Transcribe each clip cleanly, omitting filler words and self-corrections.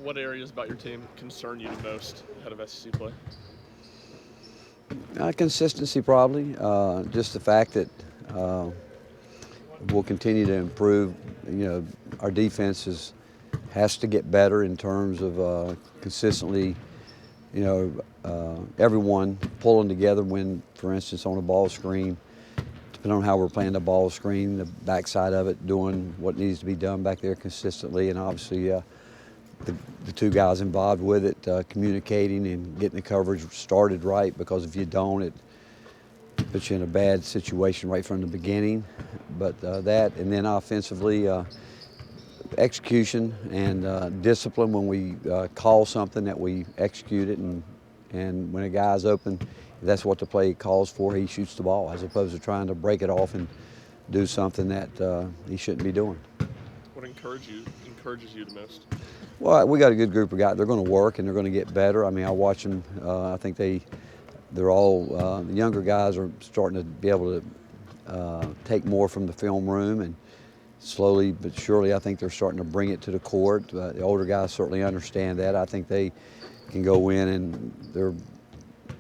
What areas about your team concern you the most ahead of SEC play? Consistency, probably. Just the fact that we'll continue to improve. Our defense has to get better in terms of consistently, everyone pulling together when, for instance, on a ball screen, depending on how we're playing the ball screen, the backside of it, doing what needs to be done back there consistently, and obviously the two guys involved with it, communicating and getting the coverage started right, because if you don't, it puts you in a bad situation right from the beginning. But that, and then offensively, execution and discipline. When we call something, that we execute it, and when a guy's open, if that's what the play calls for, he shoots the ball, as opposed to trying to break it off and do something that he shouldn't be doing. What encourages you the most? Well, we got a good group of guys. They're going to work and they're going to get better. I mean, I watch them. I think they're all the younger guys are starting to be able to take more from the film room, and slowly but surely, I think they're starting to bring it to the court. The older guys certainly understand that. I think they can go in, and they're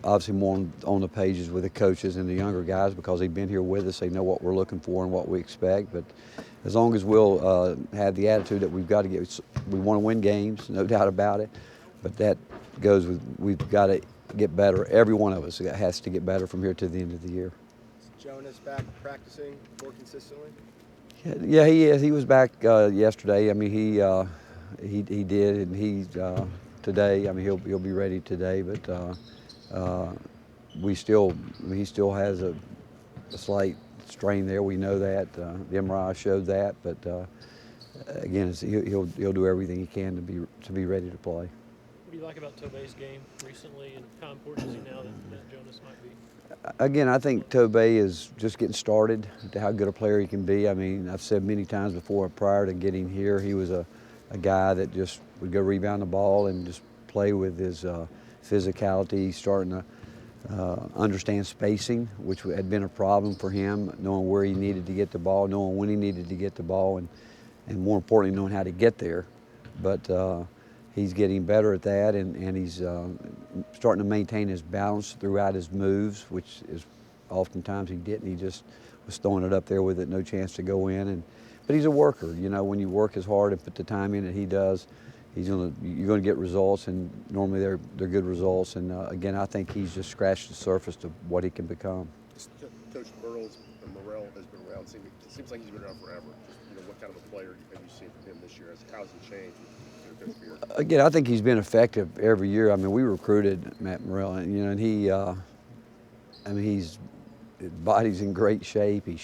obviously more on the pages with the coaches and the younger guys, because they've been here with us. They know what we're looking for and what we expect. But as long as we'll have the attitude that we've got to get, we want to win games, no doubt about it. But that goes with, we've got to get better. Every one of us has to get better from here to the end of the year. Is Jonas back practicing more consistently? Yeah, he is. He was back yesterday. I mean, he did, and he today. I mean, he'll be ready today. But he still has a slight strain there. We know that. The MRI showed that. But again, he'll do everything he can to be ready to play. What do you like about Tobey's game recently, and how important is he now that Jonas might be? Again, I think Tobey is just getting started to how good a player he can be. I mean, I've said many times before, prior to getting here, he was a guy that just would go rebound the ball and just play with his physicality, starting to understand spacing, which had been a problem for him, knowing where he needed to get the ball, knowing when he needed to get the ball, and more importantly, knowing how to get there. But he's getting better at that, and he's starting to maintain his balance throughout his moves, which is oftentimes he didn't. He just was throwing it up there with it, no chance to go in. But he's a worker. You know, when you work as hard and put the time in that he does, you're going to get results, and normally they're good results. And again, I think he's just scratched the surface to what he can become. Coach Morrell has been around. It seems like he's been around forever. Just, what kind of a player have you seen from him this year? How's he changed? Again, I think he's been effective every year. I mean, we recruited Matt Morrell, and he, his body's in great shape. He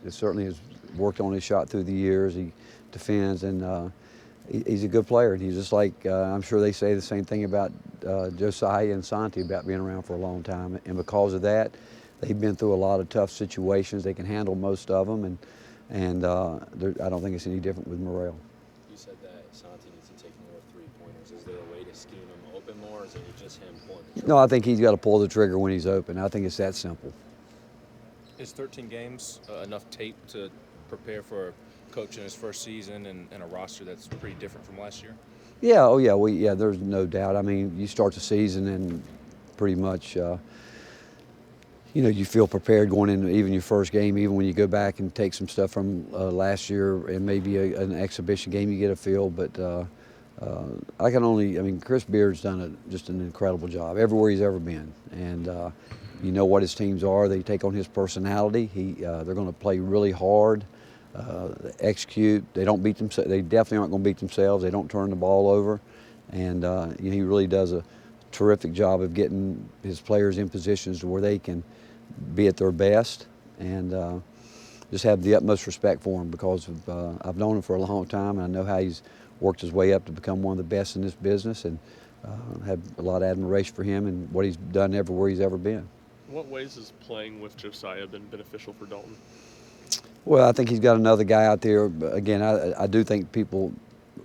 certainly has worked on his shot through the years. He defends, and he's a good player. And he's just like, I'm sure they say the same thing about Josiah and Santi about being around for a long time. And because of that, they've been through a lot of tough situations. They can handle most of them, and I don't think it's any different with Morrell. You said that Santi needs to take more three-pointers. Is there a way to scheme him open more, or is it just him pulling the trigger? No, I think he's got to pull the trigger when he's open. I think it's that simple. Is 13 games enough tape to prepare for a coach in his first season and a roster that's pretty different from last year? Yeah, oh yeah, there's no doubt. I mean, you start the season and pretty much, you feel prepared going into even your first game. Even when you go back and take some stuff from last year and maybe an exhibition game, you get a feel. But Chris Beard's done just an incredible job everywhere he's ever been. And you know what his teams are. They take on his personality. They're going to play really hard, execute. They don't beat themselves. They definitely aren't going to beat themselves. They don't turn the ball over. And he really does a terrific job of getting his players in positions to where they can be at their best, and just have the utmost respect for him, because I've known him for a long time, and I know how he's worked his way up to become one of the best in this business, and have a lot of admiration for him and what he's done everywhere he's ever been. In what ways has playing with Josiah been beneficial for Dalton? Well, I think he's got another guy out there. Again, I do think people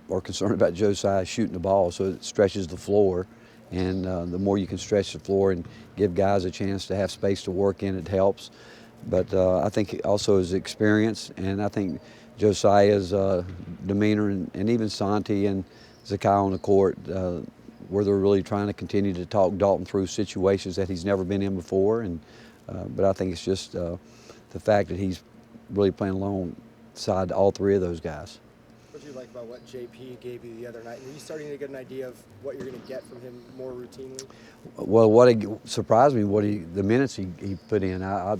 are concerned about Josiah shooting the ball, so it stretches the floor. And the more you can stretch the floor and give guys a chance to have space to work in, it helps. But I think also his experience, and I think Josiah's demeanor, and even Santi and Zakai on the court, where they're really trying to continue to talk Dalton through situations that he's never been in before. And but I think it's just the fact that he's really playing alongside all three of those guys. What do you like about what JP gave you the other night? Were you starting to get an idea of what you're going to get from him more routinely? Well, what surprised me, the minutes he put in. I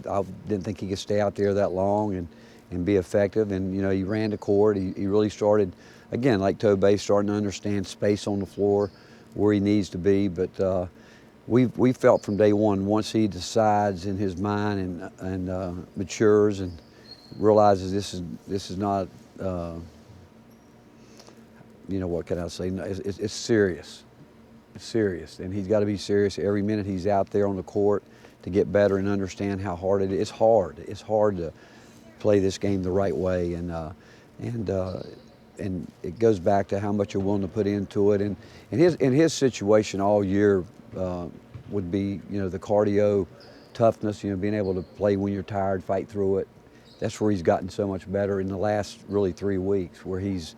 didn't think he could stay out there that long and be effective. And you know, he ran the court. He really started, again, like Tobey, starting to understand space on the floor, where he needs to be. But we felt from day one, once he decides in his mind and matures and realizes this is not. You know, what can I say? It's serious. It's serious, and he's got to be serious every minute he's out there on the court to get better and understand how hard it is. It's hard. It's hard to play this game the right way, and it goes back to how much you're willing to put into it. And in his situation all year would be, you know, the cardio, toughness. You know, being able to play when you're tired, fight through it. That's where he's gotten so much better in the last really 3 weeks, where he's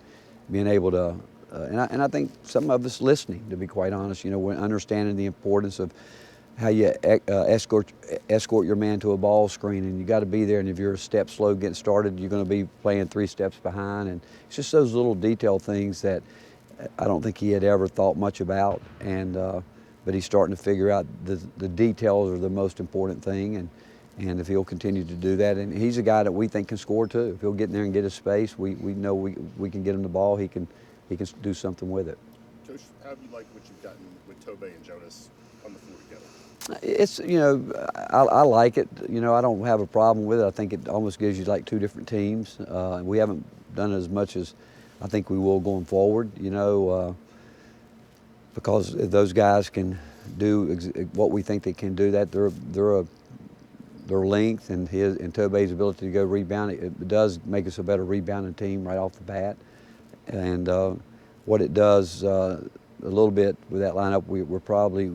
being able to, and I think some of us listening, to be quite honest, you know, we're understanding the importance of how you escort your man to a ball screen, and you got to be there. And if you're a step slow getting started, you're going to be playing 3 steps behind. And it's just those little detail things that I don't think he had ever thought much about. And but he's starting to figure out the details are the most important thing. And if he'll continue to do that, and he's a guy that we think can score too. If he'll get in there and get his space, we know we can get him the ball. He can do something with it. Coach, how have you liked what you've gotten with Tobey and Jonas on the floor together? It's, you know, I like it. You know, I don't have a problem with it. I think it almost gives you like 2 different teams. We haven't done as much as I think we will going forward. You know, because if those guys can do what we think they can do, that their length and Tobey's ability to go rebound, it does make us a better rebounding team right off the bat. And what it does a little bit with that lineup, we're probably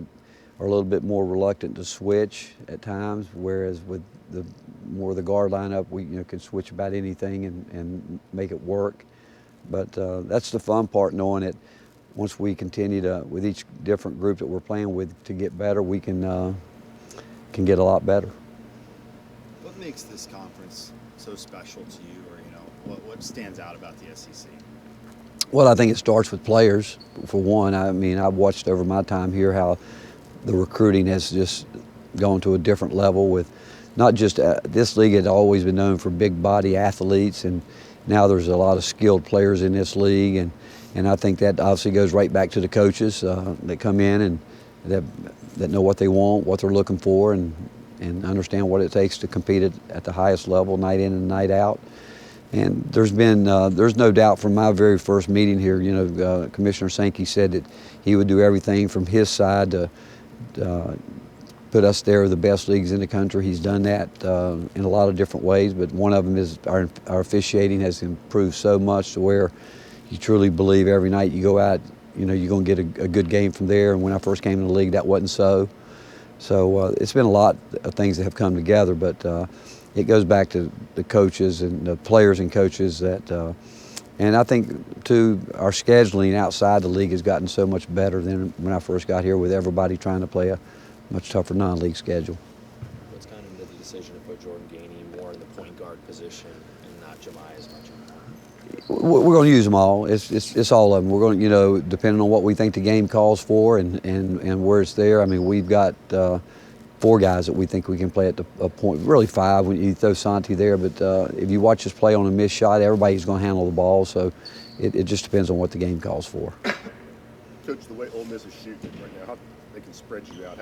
are a little bit more reluctant to switch at times, whereas with the more the guard lineup, we can switch about anything and make it work. But that's the fun part, knowing that once we continue to, with each different group that we're playing with, to get better, we can get a lot better. What makes this conference so special to you, or what stands out about the SEC? Well, I think it starts with players, for one. I mean, I've watched over my time here how the recruiting has just gone to a different level with not just this league had always been known for big body athletes, and now there's a lot of skilled players in this league, and I think that obviously goes right back to the coaches that come in and that know what they want, what they're looking for, and understand what it takes to compete at the highest level night in and night out. And there's no doubt from my very first meeting here, Commissioner Sankey said that he would do everything from his side to put us there with the best leagues in the country. He's done that in a lot of different ways, but one of them is our officiating has improved so much to where you truly believe every night you go out, you're going to get a good game from there. And when I first came in the league, that wasn't so. So it's been a lot of things that have come together, but it goes back to the coaches and the players and coaches that, and I think too, our scheduling outside the league has gotten so much better than when I first got here, with everybody trying to play a much tougher non-league schedule. What's kind of the decision to put Jordan Gainey more in the point guard position and not Jemiah as much anymore? We're going to use them all. It's all of them. We're going to, depending on what we think the game calls for and where it's there. I mean, we've got 4 guys that we think we can play at a point, really 5 when you throw Santi there, but if you watch us play on a missed shot, everybody's going to handle the ball, so it just depends on what the game calls for. Coach, the way Ole Miss is shooting right now, how they can spread you out,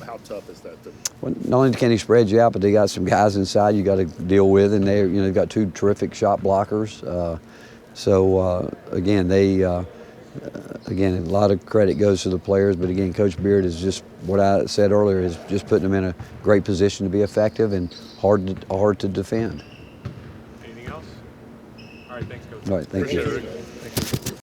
how tough is that? Well, not only can he spread you out, but they got some guys inside you got to deal with, and they've got 2 terrific shot blockers. Again, a lot of credit goes to the players, but again, Coach Beard is just, what I said earlier, is just putting them in a great position to be effective and hard to defend. Anything else? All right, thanks, Coach. All right, thank you. Appreciate it.